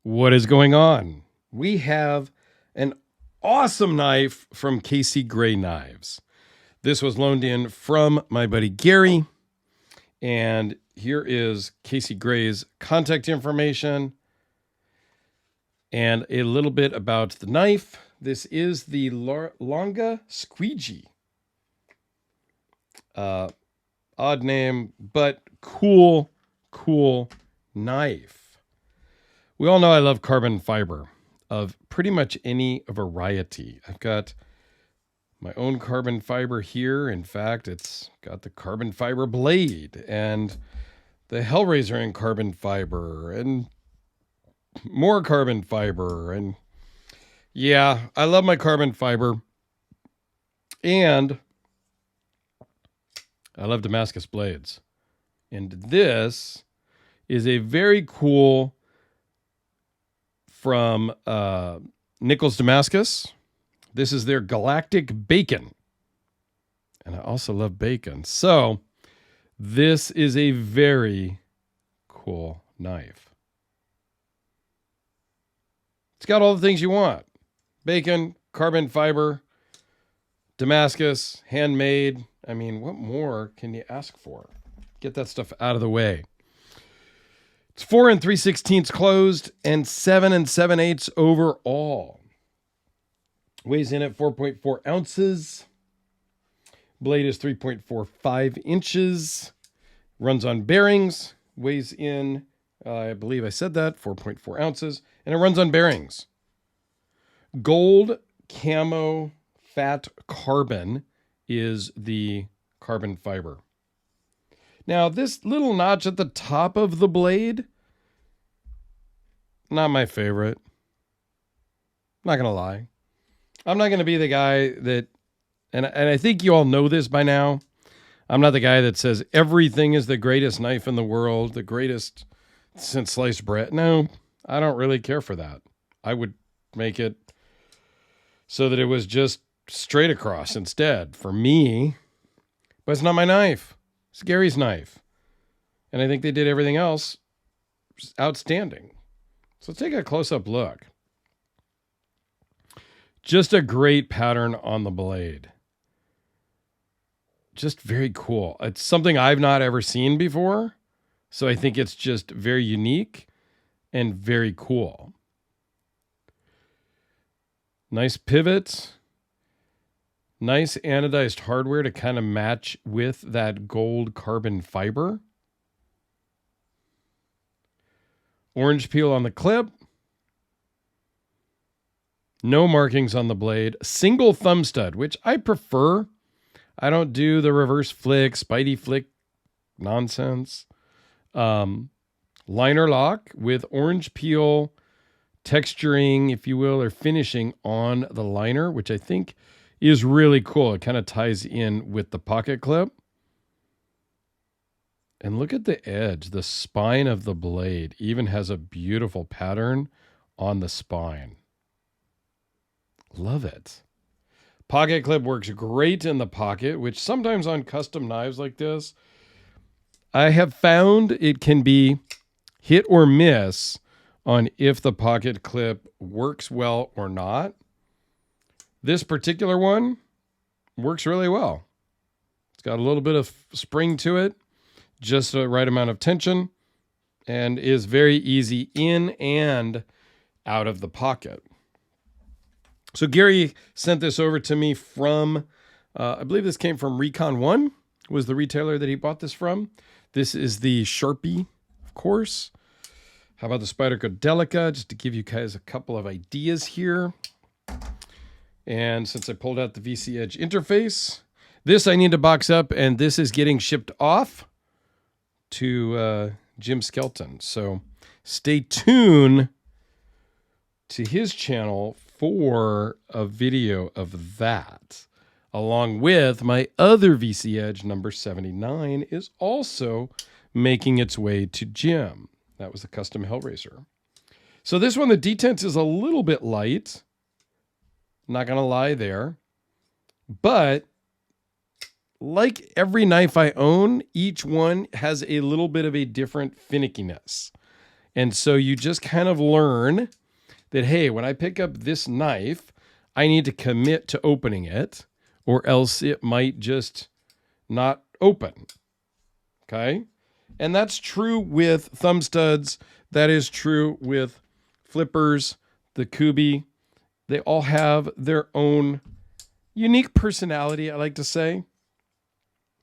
What is going on? We have an awesome knife from Casey Gray Knives. This was loaned in from my buddy Gary. And here is Casey Gray's contact information and a little bit about the knife. This is the Longa Squeegee. Odd name, but cool knife. We all know I love carbon fiber of pretty much any variety. I've got my own carbon fiber here. In fact, it's got the carbon fiber blade and the Hellraiser in carbon fiber and more carbon fiber. And yeah, I love my carbon fiber. And I love Damascus blades. And this is a very cool from Nichols Damascus. This is their Galactic Bacon. And I also love bacon. So this is a very cool knife. It's got all the things you want. Bacon, carbon fiber, Damascus, handmade. I mean, what more can you ask for? Get that stuff out of the way. It's 4 3/16 closed and 7 7/8 overall. Weighs in at 4.4 ounces. Blade is 3.45 inches. Runs on bearings. Weighs in, I believe I said that, 4.4 ounces. And it runs on bearings. Gold camo fat carbon is the carbon fiber. Now, this little notch at the top of the blade, not my favorite. Not going to lie. I'm not going to be the guy that, and I think you all know this by now, I'm not the guy that says everything is the greatest knife in the world, the greatest since sliced bread. No, I don't really care for that. I would make it so that it was just straight across instead for me, but it's not my knife. It's Gary's knife. And I think they did everything else outstanding. So let's take a close-up look. Just a great pattern on the blade. Just very cool. It's something I've not ever seen before. So I think it's just very unique and very cool. Nice pivots. Nice anodized hardware to kind of match with that gold carbon fiber. Orange peel on the clip. No markings on the blade. Single thumb stud, which I prefer. I don't do the reverse flick, Spidey flick nonsense. Liner lock with orange peel texturing, if you will, or finishing on the liner, which I think is really cool. It kind of ties in with the pocket clip. And look at the edge. The spine of the blade even has a beautiful pattern on the spine. Love it. Pocket clip works great in the pocket, which sometimes on custom knives like this, I have found it can be hit or miss on if the pocket clip works well or not. This particular one works really well. It's got a little bit of spring to it, just the right amount of tension, and is very easy in and out of the pocket. So Gary sent this over to me from, I believe this came from Recon One, was the retailer that he bought this from. This is the Sharpie, of course. How about the Spyderco Delica, just to give you guys a couple of ideas here. And since I pulled out the VC Edge interface, this I need to box up, and this is getting shipped off to Jim Skelton. So stay tuned to his channel for a video of that. Along with my other VC Edge number 79 is also making its way to Jim. That was the custom Hellraiser. So this one, the detent is a little bit light. Not going to lie there. But like every knife I own, each one has a little bit of a different finickiness. And so you just kind of learn that, hey, when I pick up this knife, I need to commit to opening it, or else it might just not open. Okay? And that's true with thumb studs. That is true with flippers, the Kubi. They all have their own unique personality, I like to say.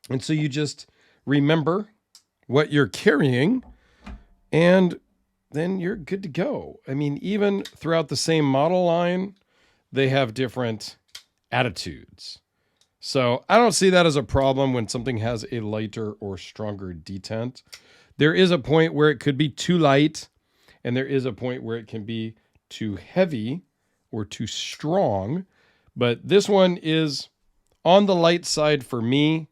And so you just remember what you're carrying, and then you're good to go. I mean, even throughout the same model line, they have different attitudes. So I don't see that as a problem when something has a lighter or stronger detent. There is a point where it could be too light, and there is a point where it can be too heavy or too strong. But this one is on the light side for me,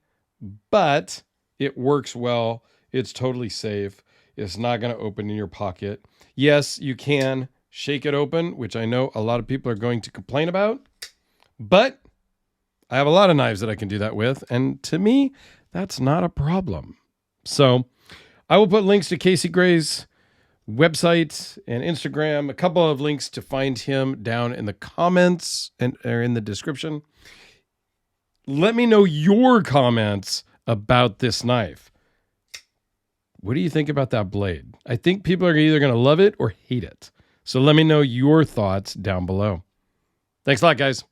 but it works well. It's totally safe. It's not going to open in your pocket. Yes, you can shake it open, which I know a lot of people are going to complain about, but I have a lot of knives that I can do that with, and to me, that's not a problem. So I will put links to Casey Gray's website and Instagram, a couple of links to find him down in the comments or in the description. Let me know your comments about this knife. What do you think about that blade? I think people are either going to love it or hate it. So let me know your thoughts down below. Thanks a lot, guys.